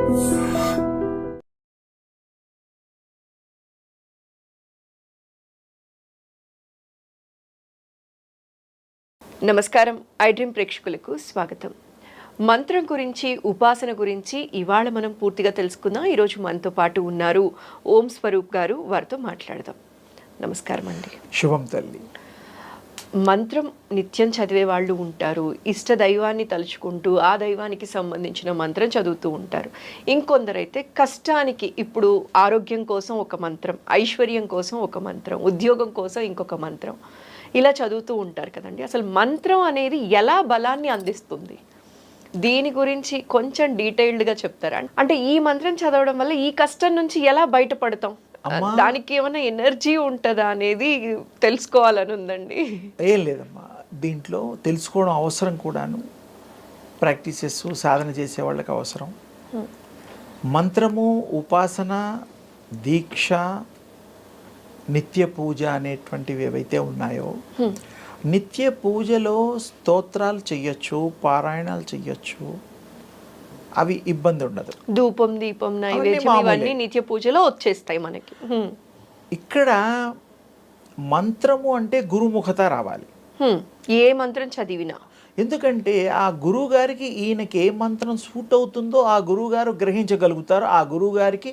నమస్కారం. I dream ప్రేక్షకులకు స్వాగతం. మంత్రం గురించి, ఉపాసన గురించి ఇవాళ మనం పూర్తిగా తెలుసుకుందాం. ఈరోజు మనతో పాటు ఉన్నారు ఓం స్వరూప్ గారు. వారితో మాట్లాడదాం. నమస్కారం అండి. శుభం తల్లి. మంత్రం నిత్యం చదివే వాళ్ళు ఉంటారు. ఇష్ట దైవాన్ని తలుచుకుంటూ ఆ దైవానికి సంబంధించిన మంత్రం చదువుతూ ఉంటారు. ఇంకొందరైతే కష్టానికి, ఇప్పుడు ఆరోగ్యం కోసం ఒక మంత్రం, ఐశ్వర్యం కోసం ఒక మంత్రం, ఉద్యోగం కోసం ఇంకొక మంత్రం, ఇలా చదువుతూ ఉంటారు కదండి. అసలు మంత్రం అనేది ఎలా బలాన్ని అందిస్తుంది? దీని గురించి కొంచెం డీటెయిల్డ్గా చెప్తారా? అంటే ఈ మంత్రం చదవడం వల్ల ఈ కష్టం నుంచి ఎలా బయటపడతాం, దానికి ఏమైనా ఎనర్జీ ఉంటుందా అనేది తెలుసుకోవాలని ఉందండి. ఏం లేదమ్మా, దీంట్లో తెలుసుకోవడం అవసరం కూడాను. ప్రాక్టీసెస్, సాధన చేసే వాళ్ళకి అవసరం. మంత్రము, ఉపాసన, దీక్ష, నిత్య పూజ అనేటువంటివి ఏవైతే ఉన్నాయో, నిత్య పూజలో స్తోత్రాలు చెయ్యొచ్చు, పారాయణాలు చెయ్యొచ్చు, అవి ఇబ్బంది ఉండదు. ధూపం, దీపం, నైవేద్యం ఇవన్నీ నిత్య పూజలో వచ్చేస్తాయి మనకి. ఇక్కడ మంత్రము అంటే గురుముఖత రావాలి, ఏ మంత్రం చదివినా. ఎందుకంటే ఆ గురువు గారికి ఈయనకి ఏ మంత్రం సూట్ అవుతుందో ఆ గురువు గారు గ్రహించగలుగుతారు, ఆ గురువు గారికి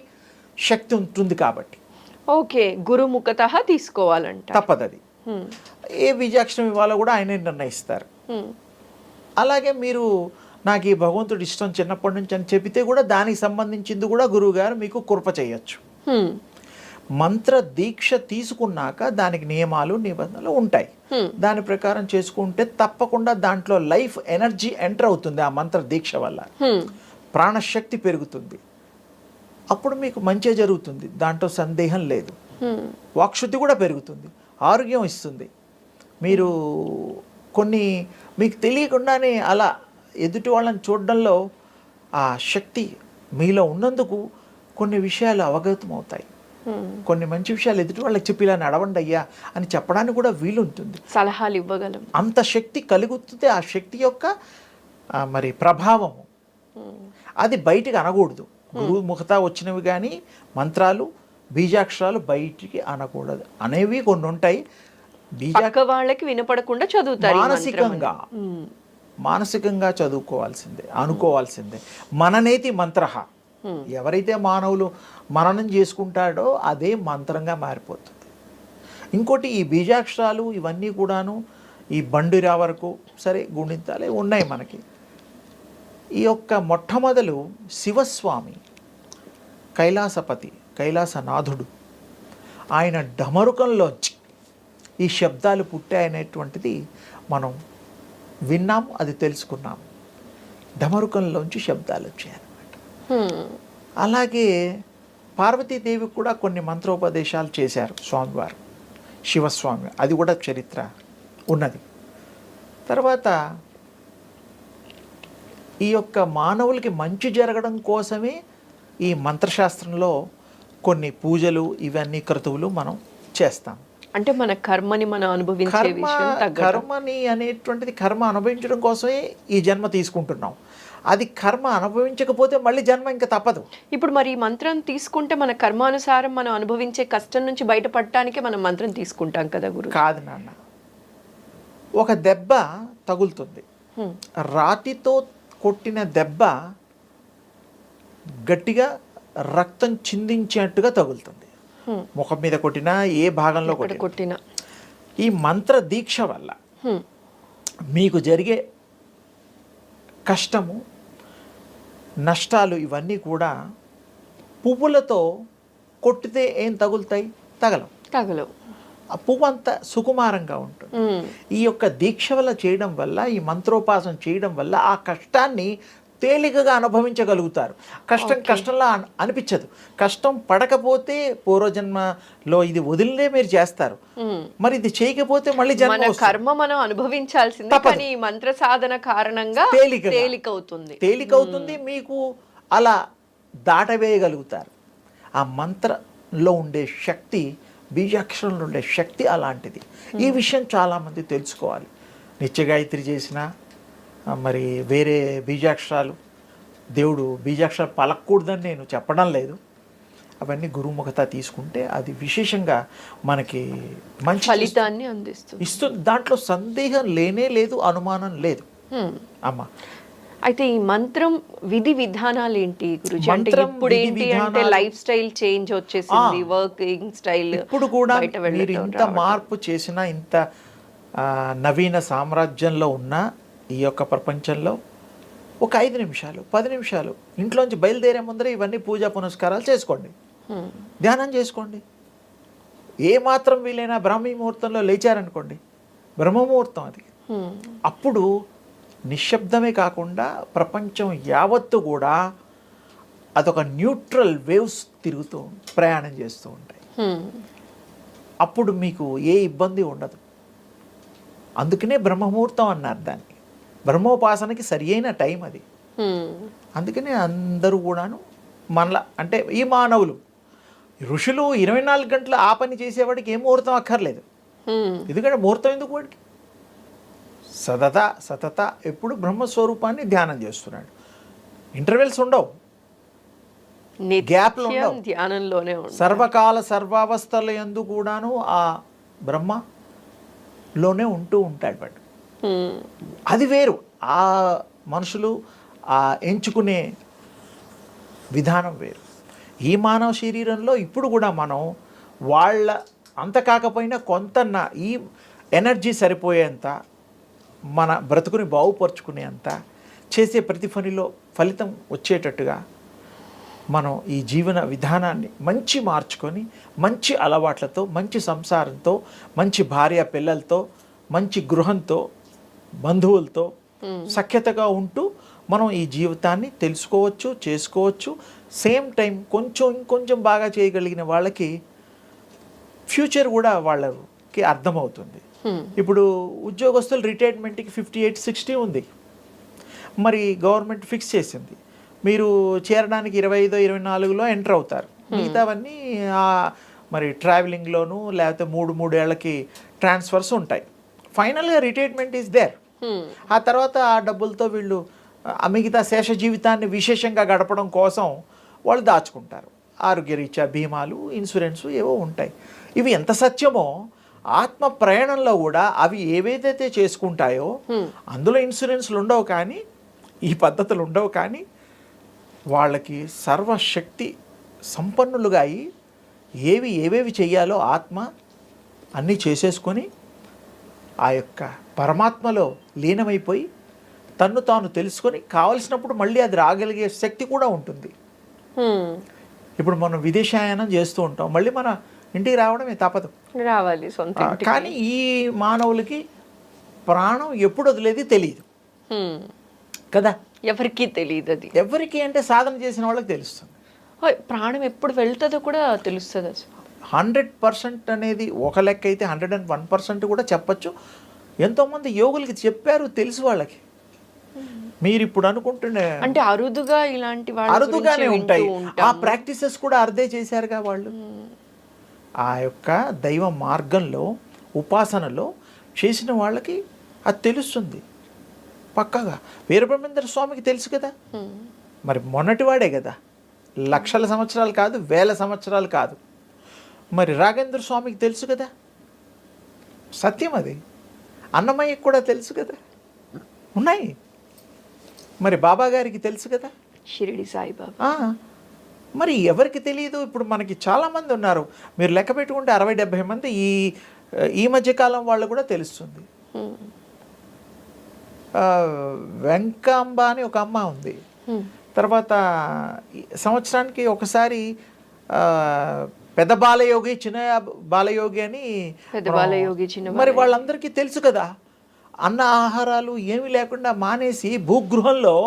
శక్తి ఉంటుంది కాబట్టి. ఓకే, గురుముఖత తీసుకోవాలంట, తప్పదది. ఏ బీజాక్షరం ఇవ్వాలో కూడా ఆయనే నిర్ణయిస్తారు. అలాగే మీరు నాకు ఈ భగవంతుడు ఇష్టం చిన్నప్పటి నుంచి అని చెబితే కూడా దానికి సంబంధించింది కూడా గురువు గారు మీకు కృప చేయొచ్చు. మంత్ర దీక్ష తీసుకున్నాక దానికి నియమాలు, నిబంధనలు ఉంటాయి. దాని ప్రకారం చేసుకుంటే తప్పకుండా దాంట్లో లైఫ్ ఎనర్జీ ఎంటర్ అవుతుంది. ఆ మంత్ర దీక్ష వల్ల ప్రాణశక్తి పెరుగుతుంది. అప్పుడు మీకు మంచి జరుగుతుంది, దాంట్లో సందేహం లేదు. వాక్శుద్ధి కూడా పెరుగుతుంది, ఆరోగ్యం ఇస్తుంది. మీరు కొన్ని మీకు తెలియకుండానే అలా ఎదుటి వాళ్ళని చూడడంలో ఆ శక్తి మీలో ఉన్నందుకు కొన్ని విషయాలు అవగతం అవుతాయి. కొన్ని మంచి విషయాలు ఎదుటి వాళ్ళకి చెప్పి ఇలా నడవండి అయ్యా అని చెప్పడానికి కూడా వీలుంటుంది, సలహాలు ఇవ్వగలం. అంత శక్తి కలుగుతుంది. ఆ శక్తి యొక్క మరి ప్రభావము అది బయటికి అనకూడదు. గురువు ముఖత వచ్చినవి కానీ మంత్రాలు, బీజాక్షరాలు బయటికి అనకూడదు. అనేవి కొన్ని ఉంటాయి. వాళ్ళకి వినపడకుండా చదువుతారు. మానసికంగా చదువుకోవాల్సిందే, అనుకోవాల్సిందే. మననేతి మంత్ర. ఎవరైతే మానవులు మననం చేసుకుంటాడో అదే మంత్రంగా మారిపోతుంది. ఇంకోటి, ఈ బీజాక్షరాలు ఇవన్నీ కూడాను ఈ బండిరా వరకు సరే గుణింతాలే ఉన్నాయి మనకి. ఈ యొక్క మొట్టమొదలు శివస్వామి, కైలాసపతి, కైలాసనాథుడు, ఆయన డమరుకంలోంచి ఈ శబ్దాలు పుట్టాయనేటువంటిది మనం విన్నాం, అది తెలుసుకున్నాం. డమరుకంలోంచి శబ్దాలు వచ్చాయన్నమాట. అలాగే పార్వతీదేవికి కూడా కొన్ని మంత్రోపదేశాలు చేశారు స్వామివారు, శివస్వామి. అది కూడా చరిత్ర ఉన్నది. తర్వాత ఈ యొక్క మానవులకి మంచి జరగడం కోసమే ఈ మంత్రశాస్త్రంలో కొన్ని పూజలు, ఇవన్నీ క్రతువులు మనం చేస్తాం. అంటే మన కర్మని మనం అనుభవించే విషయం, కర్మని అనేటువంటిది కర్మ అనుభవించడం కోసమే ఈ జన్మ తీసుకుంటున్నాం. అది కర్మ అనుభవించకపోతే మళ్ళీ జన్మ ఇంకా తప్పదు. ఇప్పుడు మరి ఈ మంత్రం తీసుకుంటే మన కర్మానుసారం మనం అనుభవించే కష్టం నుంచి బయటపడటానికే మనం మంత్రం తీసుకుంటాం కదా గురు? కాదు నాన్న, ఒక దెబ్బ తగులుతుంది, రాతితో కొట్టిన దెబ్బ గట్టిగా రక్తం చిందించేట్టుగా తగులుతుంది. ముఖం మీద కొట్టినా, ఏ భాగంలో కొట్టినా. ఈ మంత్ర దీక్ష వల్ల మీకు జరిగే కష్టము, నష్టాలు ఇవన్నీ కూడా పువ్వులతో కొట్టితే ఏం తగులుతాయి? తగలవు. ఆ పువ్వు అంతా సుకుమారంగా ఉంటుంది. ఈ యొక్క దీక్ష వల్ల చేయడం వల్ల, ఈ మంత్రోపాసన చేయడం వల్ల ఆ కష్టాన్ని తేలికగా అనుభవించగలుగుతారు. కష్టంలా అనిపించదు. కష్టం పడకపోతే పూర్వజన్మలో ఇది వదిలినే మీరు చేస్తారు, మరి ఇది చేయకపోతే మళ్ళీ జన్మ కర్మ మనం అనుభవించాల్సిందే. కానీ మంత్ర సాధన కారణంగా తేలికవుతుంది. మీకు అలా దాటవేయగలుగుతారు. ఆ మంత్రంలో ఉండే శక్తి, బీజాక్షరంలో ఉండే శక్తి అలాంటిది. ఈ విషయం చాలామంది తెలుసుకోవాలి. నిత్య గాయత్రి చేసినా, మరి వేరే బీజాక్షరాలు దేవుడు బీజాక్షరం పలకూడదని నేను చెప్పడం లేదు. అవన్నీ గురుముఖత తీసుకుంటే అది విశేషంగా మనకి మంచి ఫలితాన్ని అందిస్తుంది. ఇస్తుంది. దాంట్లో సందేహం లేనే లేదు, అనుమానం లేదు అమ్మ. అయితే ఈ మంత్రం విధి విధానాలు ఏంటి గురుజీ? అంటే మంత్రం ఇప్పుడు విధి ఏంటి అంటే విధానాలు- లైఫ్ స్టైల్ చేంజ్ వచ్చేసింది, వర్కింగ్ స్టైల్ ఇప్పుడు కూడా బయట మీరు వెళ్ళటం, ఇంత రావటం. మార్పు చేసినా, ఇంత నవీన సామ్రాజ్యంలో ఉన్న ఈ యొక్క ప్రపంచంలో ఒక 5 నిమిషాలు 10 నిమిషాలు ఇంట్లోంచి బయలుదేరే ముందర ఇవన్నీ పూజా పునస్కారాలు చేసుకోండి, ధ్యానం చేసుకోండి. ఏ మాత్రం వీలైనా బ్రాహ్మీ ముహూర్తంలో లేచారనుకోండి, బ్రహ్మముహూర్తం అది. అప్పుడు నిశ్శబ్దమే కాకుండా ప్రపంచం యావత్తు కూడా అదొక న్యూట్రల్ వేవ్స్ తిరుగుతూ ప్రయాణం చేస్తూ ఉంటాయి. అప్పుడు మీకు ఏ ఇబ్బంది ఉండదు. అందుకనే బ్రహ్మముహూర్తం అన్నారు దాన్ని. బ్రహ్మోపాసనకి సరి అయిన టైం అది. అందుకనే అందరూ కూడాను మనలా అంటే ఈ మానవులు, ఋషులు 24 గంటలు ఆ పని చేసేవాడికి ఏ ముహూర్తం అక్కర్లేదు. ఎందుకంటే ముహూర్తం ఎందుకు వాడికి? సతత ఎప్పుడు బ్రహ్మస్వరూపాన్ని ధ్యానం చేస్తున్నాడు. ఇంటర్వెల్స్ ఉండవు, గ్యాప్లు ఉండవు. ధ్యానంలోనే ఉంటుంది. సర్వకాల సర్వావస్థల యందు కూడాను ఆ బ్రహ్మలోనే ఉంటూ ఉంటాడు వాడు. అది వేరు. ఆ మనుషులు ఆ ఎంచుకునే విధానం వేరు. ఈ మానవ శరీరంలో ఇప్పుడు కూడా మనం వాళ్ళ అంత కాకపోయినా కొంత ఈ ఎనర్జీ సరిపోయేంత, మన బ్రతుకుని బాగుపరుచుకునేంత చేసే ప్రతి పనిలో ఫలితం వచ్చేటట్టుగా మనం ఈ జీవన విధానాన్ని మంచి మార్చుకొని, మంచి అలవాట్లతో, మంచి సంసారంతో, మంచి భార్య పిల్లలతో, మంచి గృహంతో, బంధువులతో సఖ్యతగా ఉంటూ మనం ఈ జీవితాన్ని తెలుసుకోవచ్చు, చేసుకోవచ్చు. సేమ్ టైం ఇంకొంచెం బాగా చేయగలిగిన వాళ్ళకి ఫ్యూచర్ కూడా వాళ్ళకి అర్థమవుతుంది. ఇప్పుడు ఉద్యోగస్తులు రిటైర్మెంట్కి 58-60 ఉంది. మరి గవర్నమెంట్ ఫిక్స్ చేసింది, మీరు చేరడానికి 25-24లో ఎంటర్ అవుతారు. మిగతావన్నీ మరి ట్రావెలింగ్లోను లేకపోతే 3 ఏళ్ళకి ట్రాన్స్ఫర్స్ ఉంటాయి. ఫైనల్గా రిటైర్మెంట్ ఈజ్ దేర్. ఆ తర్వాత ఆ డబ్బులతో వీళ్ళు ఆ మిగతా శేష జీవితాన్ని విశేషంగా గడపడం కోసం వాళ్ళు దాచుకుంటారు. ఆరోగ్యరీత్యా బీమాలు, ఇన్సూరెన్సు ఏవో ఉంటాయి. ఇవి ఎంత సత్యమో ఆత్మ ప్రయాణంలో కూడా అవి ఏవైతే చేసుకుంటాయో అందులో ఇన్సూరెన్స్లు ఉండవు, కానీ ఈ పద్ధతులు ఉండవు. కానీ వాళ్ళకి సర్వశక్తి సంపన్నులుగా అయి ఏవేవి చెయ్యాలో ఆత్మ అన్నీ చేసేసుకొని ఆ యొక్క పరమాత్మలో లీనమైపోయి తన్ను తాను తెలుసుకొని కావలసినప్పుడు మళ్ళీ అది రాగలిగే శక్తి కూడా ఉంటుంది. ఇప్పుడు మనం విదేశాయనం చేస్తూ ఉంటాం, మళ్ళీ మన ఇంటికి రావడమే తప్పదు, రావాలి సొంత ఇంటికి. కానీ ఈ మానవులకి ప్రాణం ఎప్పుడు వదిలేది తెలియదు కదా. ఎవరికి తెలియదు అది. ఎవరికి అంటే సాధన చేసిన వాళ్ళకి తెలుస్తుంది. ప్రాణం ఎప్పుడు వెళ్తుందో కూడా తెలుస్తుంది అసలు. 100% అనేది ఒక లెక్క అయితే 101% కూడా చెప్పచ్చు. ఎంతోమంది యోగులకి చెప్పారు, తెలుసు వాళ్ళకి. మీరు ఇప్పుడు అనుకుంటున్న అంటే అరుదుగా ఇలాంటి అరుదుగానే ఉంటాయి. ఆ ప్రాక్టీసెస్ కూడా అర్థే చేశారుగా వాళ్ళు. ఆ యొక్క దైవ మార్గంలో ఉపాసనలో చేసిన వాళ్ళకి అది తెలుస్తుంది పక్కగా. వీరబ్రహ్మేంద్ర స్వామికి తెలుసు కదా, మరి మొన్నటివాడే కదా, లక్షల సంవత్సరాలు కాదు, వేల సంవత్సరాలు కాదు. మరి రాఘవేంద్ర స్వామికి తెలుసు కదా, సత్యం అది. అన్నమయ్యకి కూడా తెలుసు కదా, ఉన్నాయి. మరి బాబా గారికి తెలుసు కదా, షిరిడి సాయిబాబా. మరి ఎవరికి తెలియదు? ఇప్పుడు మనకి చాలామంది ఉన్నారు, మీరు లెక్క పెట్టుకుంటే 60-70 మంది ఈ మధ్యకాలం వాళ్ళు కూడా తెలుస్తుంది. వెంకాంబ అని ఒక అమ్మ ఉంది. తర్వాత సంవత్సరానికి ఒకసారి పెద్ద బాలయోగి, చిన్న బాలయోగి అని, మరి వాళ్ళందరికీ తెలుసు కదా. అన్న ఆహారాలు ఏమీ లేకుండా మానేసి భూగృహంలో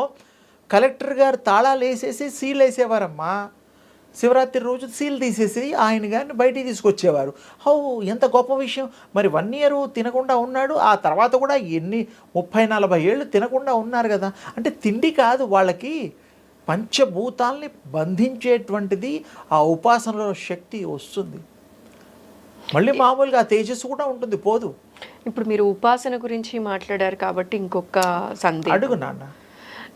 కలెక్టర్ గారు తాళాలు వేసేసి సీల్ వేసేవారమ్మా. శివరాత్రి రోజు సీల్ తీసేసి ఆయన గారిని బయటికి తీసుకొచ్చేవారు. ఎంత గొప్ప విషయం. మరి 1 year తినకుండా ఉన్నాడు, ఆ తర్వాత కూడా 30-40 ఏళ్ళు తినకుండా ఉన్నారు కదా. అంటే తిండి కాదు వాళ్ళకి, పంచభూతాల్ని బంధించేటువంటిది ఆ ఉపాసనలో శక్తి వస్తుంది. మళ్ళీ మామూలుగా ఆ తేజస్సు కూడా ఉంటుంది, పోదు. ఇప్పుడు మీరు ఉపాసన గురించి మాట్లాడారు కాబట్టి ఇంకొక సందేహం అడుగు నాన్న.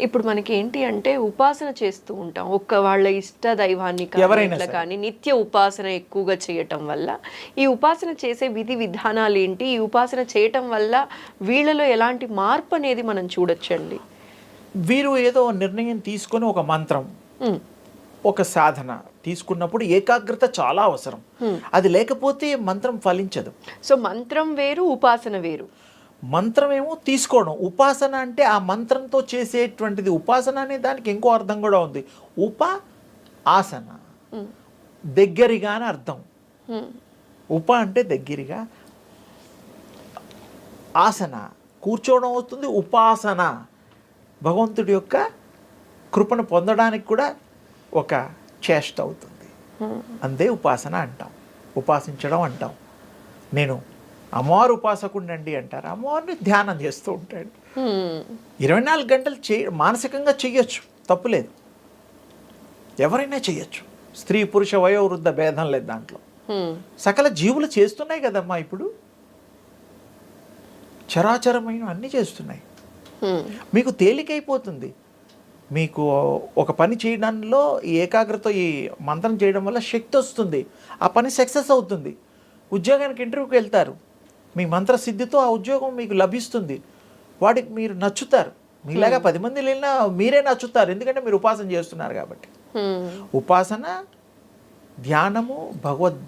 ఇప్పుడు మనకి ఏంటి అంటే ఉపాసన చేస్తూ ఉంటాం, ఒక్క వాళ్ళ ఇష్ట దైవాన్ని ఎవరైనా ఇట్లా సరే. కానీ నిత్య ఉపాసన ఎక్కువగా చేయటం వల్ల ఈ ఉపాసన చేసే విధి విధానాలు ఏంటి, ఈ ఉపాసన చేయటం వల్ల వీళ్ళలో ఎలాంటి మార్పు అనేది మనం చూడొచ్చండి? వీరు ఏదో నిర్ణయం తీసుకొని ఒక మంత్రం, ఉమ్, ఒక సాధన తీసుకున్నప్పుడు ఏకాగ్రత చాలా అవసరం. అది లేకపోతే మంత్రం ఫలించదు. సో మంత్రం వేరు, ఉపాసన వేరు. మంత్రం ఏమో తీసుకోవడం, ఉపాసన అంటే ఆ మంత్రంతో చేసేటువంటిది. ఉపాసన అనే దానికి ఇంకో అర్థం కూడా ఉంది. ఆసన, దగ్గరగా అని అర్థం. అంటే దగ్గరగా, ఆసన కూర్చోవడం అవుతుంది. ఉపాసన భగవంతుడి యొక్క కృపను పొందడానికి కూడా ఒక చేష్ట అవుతుంది. అంతే ఉపాసన అంటాం, ఉపాసించడం అంటాం. నేను అమ్మవారు ఉపాసకుడినండి అంటారు. అమ్మవారిని ధ్యానం చేస్తూ ఉంటాడు. 24 గంటలు మానసికంగా చెయ్యొచ్చు, తప్పులేదు. ఎవరైనా చెయ్యొచ్చు. స్త్రీ పురుష వయోవృద్ధ భేదం లేదు దాంట్లో. సకల జీవులు చేస్తున్నాయి కదమ్మా. ఇప్పుడు చరాచరమైన అన్నీ చేస్తున్నాయి. మీకు తేలికైపోతుంది. మీకు ఒక పని చేయడంలో ఈ ఏకాగ్రత, ఈ మంత్రం చేయడం వల్ల శక్తి వస్తుంది. ఆ పని సక్సెస్ అవుతుంది. ఉద్యోగానికి ఇంటర్వ్యూకి వెళ్తారు, మీ మంత్రసిద్ధితో ఆ ఉద్యోగం మీకు లభిస్తుంది. వాడికి మీరు నచ్చుతారు. మీలాగా 10 మంది వెళ్ళినా మీరే నచ్చుతారు, ఎందుకంటే మీరు ఉపాసన చేస్తున్నారు కాబట్టి. ఉపాసన, ధ్యానము, భగవద్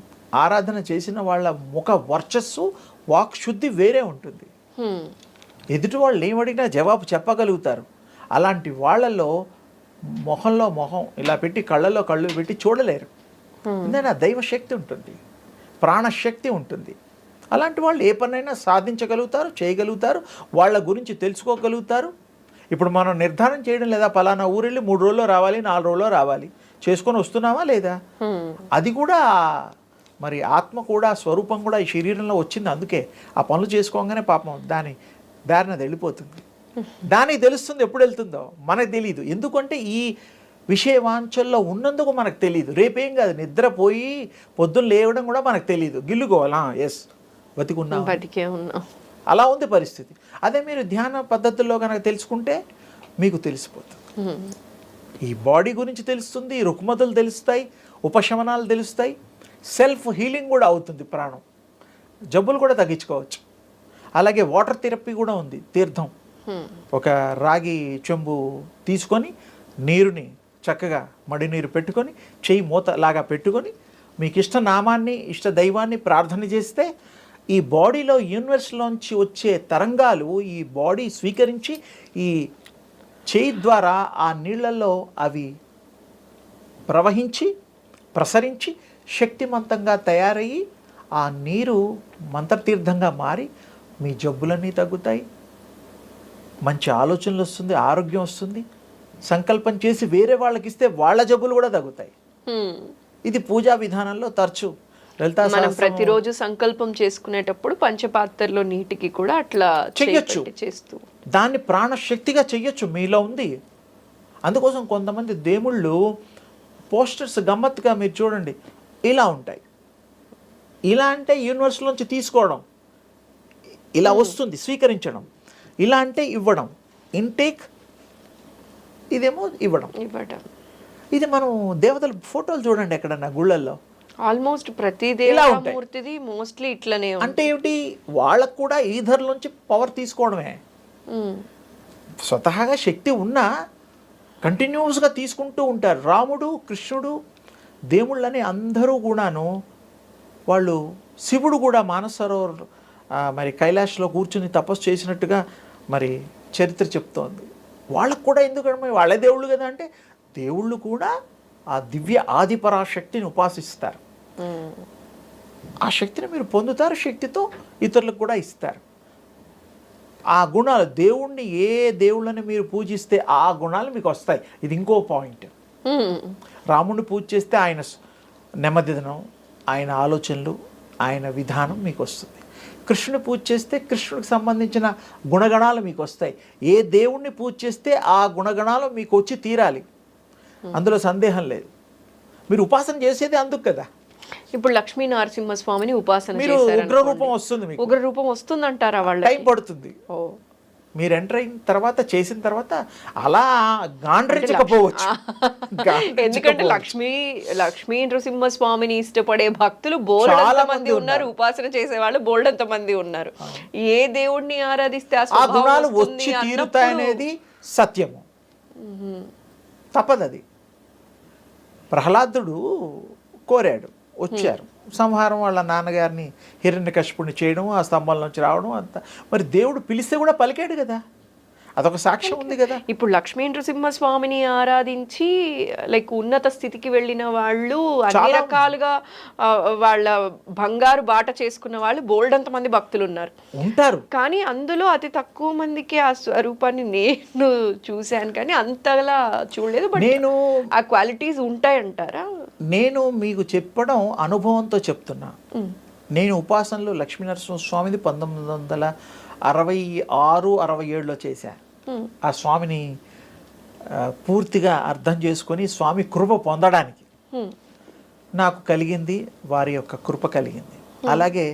ఆరాధన చేసిన వాళ్ళ ముఖ వర్చస్సు, వాక్ శుద్ధి వేరే ఉంటుంది. ఎదుటి వాళ్ళు ఏమడిగినా జవాబు చెప్పగలుగుతారు. అలాంటి వాళ్ళలో మొహంలో మొహం ఇలా పెట్టి, కళ్ళలో కళ్ళు పెట్టి చూడలేరు. ఎందుకంటే ఆ దైవశక్తి ఉంటుంది, ప్రాణశక్తి ఉంటుంది. అలాంటి వాళ్ళు ఏ పనైనా సాధించగలుగుతారు, చేయగలుగుతారు, వాళ్ళ గురించి తెలుసుకోగలుగుతారు. ఇప్పుడు మనం నిర్ధారణ చేయడం లేదా, పలానా ఊరెళ్ళి 3 రోజుల్లో రావాలి, 4 రోజుల్లో రావాలి, చేసుకొని వస్తున్నామా లేదా? అది కూడా మరి ఆత్మ కూడా, స్వరూపం కూడా ఈ శరీరంలో వచ్చింది. అందుకే ఆ పనులు చేసుకోగానే పాపం దాని దారిన వెళ్ళిపోతుంది. దానికి తెలుస్తుంది, ఎప్పుడు వెళ్తుందో మనకు తెలియదు. ఎందుకంటే ఈ విషయవాంఛల్లో ఉన్నందుకు మనకు తెలియదు. రేపేం కాదు, నిద్రపోయి పొద్దున్న లేవడం కూడా మనకు తెలియదు. గిల్లుకోవాలా, ఎస్ బతికే ఉన్నాం, అలా ఉంది పరిస్థితి. అదే మీరు ధ్యాన పద్ధతుల్లో కనుక తెలుసుకుంటే మీకు తెలిసిపోతుంది. ఈ బాడీ గురించి తెలుస్తుంది, రుగ్మతలు తెలుస్తాయి, ఉపశమనాలు తెలుస్తాయి, సెల్ఫ్ హీలింగ్ కూడా అవుతుంది. ప్రాణం జబ్బులు కూడా తగ్గించుకోవచ్చు. అలాగే వాటర్ థెరపీ కూడా ఉంది. తీర్థం, ఒక రాగి చెంబు తీసుకొని నీరుని చక్కగా మడి నీరు పెట్టుకొని, చెయ్యి మూత లాగా పెట్టుకొని, మీకు ఇష్ట నామాన్ని, ఇష్ట దైవాన్ని ప్రార్థన చేస్తే ఈ బాడీలో యూనివర్స్లోంచి వచ్చే తరంగాలు ఈ బాడీ స్వీకరించి ఈ చేయి ద్వారా ఆ నీళ్ళల్లో అవి ప్రవహించి, ప్రసరించి, శక్తివంతంగా తయారయ్యి ఆ నీరు మంత్రతీర్థంగా మారి మీ జబ్బులన్నీ తగ్గుతాయి, మంచి ఆలోచనలు వస్తుంది, ఆరోగ్యం వస్తుంది. సంకల్పం చేసి వేరే వాళ్ళకి ఇస్తే వాళ్ళ జబ్బులు కూడా తగ్గుతాయి. ఇది పూజా విధానంలో తరచు మనం ప్రతిరోజు సంకల్పం చేసుకునేటప్పుడు పంచపాత్రలో నీటికి కూడా అట్లా చెయ్యొచ్చు. చేస్తూ దాన్ని ప్రాణశక్తిగా చెయ్యొచ్చు, మీలో ఉంది. అందుకోసం కొంతమంది దేవుళ్ళు పోస్టర్స్ గమ్మత్తుగా మీరు చూడండి ఇలా ఉంటాయి. ఇలా అంటే యూనివర్స్లోంచి తీసుకోవడం, ఇలా వస్తుంది స్వీకరించడం. ఇలా అంటే ఇవ్వడం, ఇంటేక్, ఇదేమో ఇవ్వడం. ఇది మనం దేవతల ఫోటోలు చూడండి ఎక్కడన్నా గుళ్ళల్లో, ఆల్మోస్ట్ ప్రతి దేవతామూర్తిది మోస్ట్లీ ఇట్లనే. అంటే ఏమిటి, వాళ్ళకు కూడా ఈధర్లోంచి పవర్ తీసుకోవడమే. స్వతహాగా శక్తి ఉన్నా కంటిన్యూస్గా తీసుకుంటూ ఉంటారు. రాముడు, కృష్ణుడు, దేవుళ్ళని అందరూ కూడాను, వాళ్ళు శివుడు కూడా మానసరోవర్ మరి కైలాష్లో కూర్చుని తపస్సు చేసినట్టుగా మరి చరిత్ర చెప్తోంది. వాళ్ళకు కూడా ఎందుకంటే వాళ్ళే దేవుళ్ళు కదా అంటే, దేవుళ్ళు కూడా ఆ దివ్య ఆదిపరాశక్తిని ఉపాసిస్తారు. ఆ శక్తిని మీరు పొందుతారు, శక్తితో ఇతరులకు కూడా ఇస్తారు. ఆ గుణాలు, దేవుణ్ణి ఏ దేవుళ్ళని మీరు పూజిస్తే ఆ గుణాలు మీకు వస్తాయి. ఇది ఇంకో పాయింట్. రాముడిని పూజ చేస్తే ఆయన నెమ్మదిదనం, ఆయన ఆలోచనలు, ఆయన విధానం మీకు వస్తుంది. కృష్ణుని పూజ చేస్తే కృష్ణుడికి సంబంధించిన గుణగణాలు మీకు వస్తాయి. ఏ దేవుణ్ణి పూజ చేస్తే ఆ గుణగణాలు మీకు వచ్చి తీరాలి, అందులో సందేహం లేదు. మీరు ఉపాసన చేసేది అందుకు కదా. ఇప్పుడు లక్ష్మీ నరసింహస్వామిని ఉపాసన మీరు ఉగ్ర రూపం వస్తుంది, మీకు ఉగ్ర రూపం వస్తుందంటారా? వాళ్ళ టైం పడుతుంది. మీరు ఎంటర్ అయిన తర్వాత చేసిన తర్వాత అలా గాండ్రించకపోవచ్చు. ఎందుకంటే లక్ష్మీ నృసింహస్వామిని ఇష్టపడే భక్తులు బోల్డంత మంది ఉన్నారు, ఉపాసన చేసేవాళ్ళు బోల్డంత మంది ఉన్నారు. ఏ దేవుణ్ణి ఆరాధిస్తే ఆ గుణాలు వచ్చి తీరుతాయనేది సత్యము, తప్పదది. ప్రహ్లాదుడు కోరాడు, వచ్చారు, సంహారం వాళ్ళ నాన్నగారిని హిరణ్యకశిపుణ్ణి చేయడం, ఆ స్తంభం నుంచి రావడం అంతా. మరి దేవుడు పిలిస్తే కూడా పలికాడు కదా, అదొక సాక్ష్యం ఉంది కదా. ఇప్పుడు లక్ష్మీ నృసింహస్వామిని ఆరాధించి లైక్ ఉన్నత స్థితికి వెళ్ళిన వాళ్ళు అన్ని రకాలుగా వాళ్ళ బంగారు బాట చేసుకున్న వాళ్ళు బోల్డంత మంది భక్తులు ఉంటారు. కానీ అందులో అతి తక్కువ మందికి ఆ స్వరూపాన్ని నేను చూశాను, కానీ అంతలా చూడలేదు. బట్ నేను ఆ క్వాలిటీస్ ఉంటాయంటారా? నేను మీకు చెప్పడం అనుభవంతో చెప్తున్నా. నేను ఉపాసనలో లక్ష్మీనరసింహస్వామిది 1966-67లో చేశాను. ఆ స్వామిని పూర్తిగా అర్థం చేసుకొని స్వామి కృప పొందడానికి నాకు కలిగింది, వారి యొక్క కృప కలిగింది. అలాగే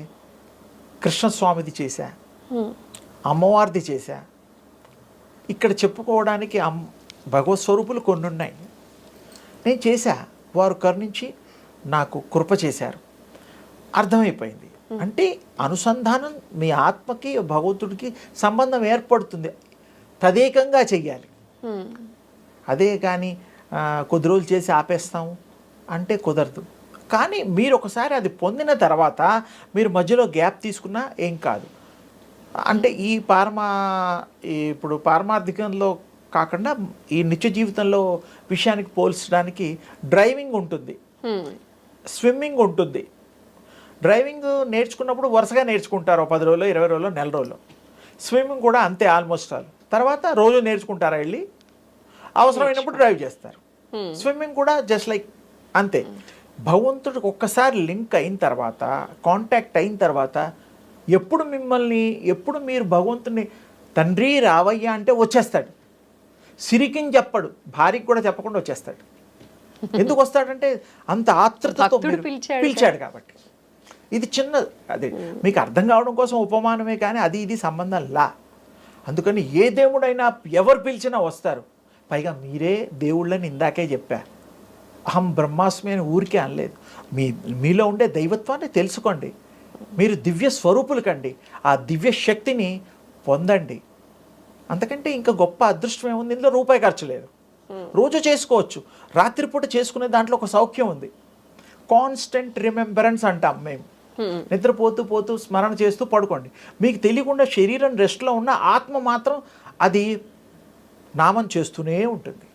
కృష్ణస్వామిది చేశా, అమ్మవారిది చేశా. ఇక్కడ చెప్పుకోవడానికి భగవత్ స్వరూపులు కొన్ని ఉన్నాయి. నేను చేశా, వారు కరుణించి నాకు కృప చేశారు. అర్థమైపోయింది. అంటే అనుసంధానం మీ ఆత్మకి భగవంతుడికి సంబంధం ఏర్పడుతుంది. తదేకంగా చెయ్యాలి. అదే కానీ కొద్ది రోజులు చేసి ఆపేస్తాము అంటే కుదరదు. కానీ మీరు ఒకసారి అది పొందిన తర్వాత మీరు మధ్యలో గ్యాప్ తీసుకున్నా ఏం కాదు. అంటే ఇప్పుడు పారమార్థికంలో కాకుండా ఈ నిత్య జీవితంలో విషయానికి పోల్చడానికి డ్రైవింగ్ ఉంటుంది, స్విమ్మింగ్ ఉంటుంది. డ్రైవింగ్ నేర్చుకున్నప్పుడు వరుసగా నేర్చుకుంటారు, 10 రోజులు, 20 రోజులు, నెల రోజులు. స్విమ్మింగ్ కూడా అంతే ఆల్మోస్ట్ ఆల్. తర్వాత రోజు నేర్చుకుంటారా, వెళ్ళి అవసరమైనప్పుడు డ్రైవ్ చేస్తారు. స్విమ్మింగ్ కూడా జస్ట్ లైక్ అంతే. భగవంతుడికి ఒక్కసారి లింక్ అయిన తర్వాత, కాంటాక్ట్ అయిన తర్వాత ఎప్పుడు మీరు భగవంతుని తండ్రి రావయ్యా అంటే వచ్చేస్తాడు. సిరికిని చెప్పడు, భార్యకి కూడా చెప్పకుండా వచ్చేస్తాడు. ఎందుకు వస్తాడంటే అంత ఆతృతతో పిలిచాడు కాబట్టి. ఇది చిన్న అదే మీకు అర్థం కావడం కోసం ఉపమానమే, కానీ అది ఇది సంబంధం లా. అందుకని ఏ దేవుడైనా ఎవరు పిలిచినా వస్తారు. పైగా మీరే దేవుళ్ళని ఇందాకే చెప్పా, అహం బ్రహ్మాస్మి అని ఊరికే అనలేదు. మీలో ఉండే దైవత్వాన్ని తెలుసుకోండి, మీరు దివ్య స్వరూపులు కండి, ఆ దివ్య శక్తిని పొందండి. అంతకంటే ఇంకా గొప్ప అదృష్టం ఏముంది? ఇందులో రూపాయి ఖర్చు లేదు, రోజు చేసుకోవచ్చు. రాత్రిపూట చేసుకునే దాంట్లో ఒక సౌఖ్యం ఉంది. కాన్స్టెంట్ రిమెంబరెన్స్ అంటాం మేము. నిద్రపోతూ స్మరణ చేస్తూ పడుకోండి. మీకు తెలియకుండా శరీరం రెస్ట్లో ఉన్న ఆత్మ మాత్రం అది నామం చేస్తూనే ఉంటుంది.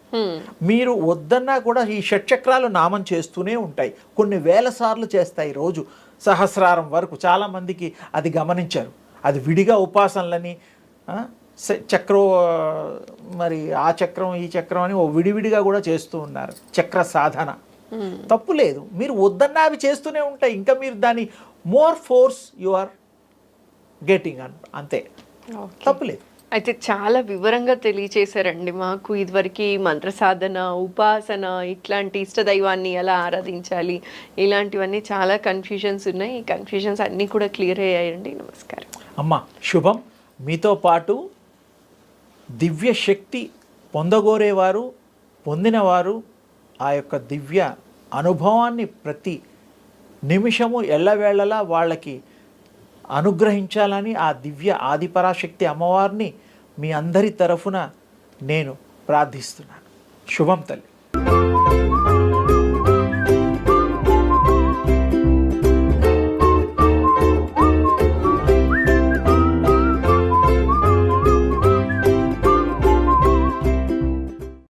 మీరు వద్దన్నా కూడా ఈ షట్చక్రాలు నామం చేస్తూనే ఉంటాయి. కొన్ని వేల సార్లు చేస్తాయి రోజు, సహస్రారం వరకు. చాలామందికి అది గమనించారు. అది విడిగా ఉపాసనలని చక్రం, మరి ఆ చక్రం ఈ చక్రం అని విడివిడిగా కూడా చేస్తూ ఉన్నారు. చక్ర సాధన తప్పు లేదు, మీరు వద్దన్నా అవి చేస్తూనే ఉంటాయి. ఇంకా మీరు దాన్ని more force you are getting అంతే, తప్పులేదు. అయితే చాలా వివరంగా తెలియచేశారండి మాకు. ఇదివరకు మంత్ర సాధన, ఉపాసన, ఇట్లాంటి ఇష్టదైవాన్ని ఎలా ఆరాధించాలి, ఇలాంటివన్నీ చాలా కన్ఫ్యూజన్స్ ఉన్నాయి. ఈ కన్ఫ్యూజన్స్ అన్నీ కూడా క్లియర్ అయ్యాయండి. నమస్కారం అమ్మ. శుభం. మీతో పాటు దివ్య శక్తి పొందగోరేవారు, పొందినవారు ఆ యొక్క దివ్య అనుభవాన్ని ప్రతి నిమిషము ఎల్లవేళలా వాళ్ళకి అనుగ్రహించాలని ఆ దివ్య ఆదిపరాశక్తి అమ్మవారిని మీ అందరి తరఫున నేను ప్రార్థిస్తున్నాను. శుభం తల్లి.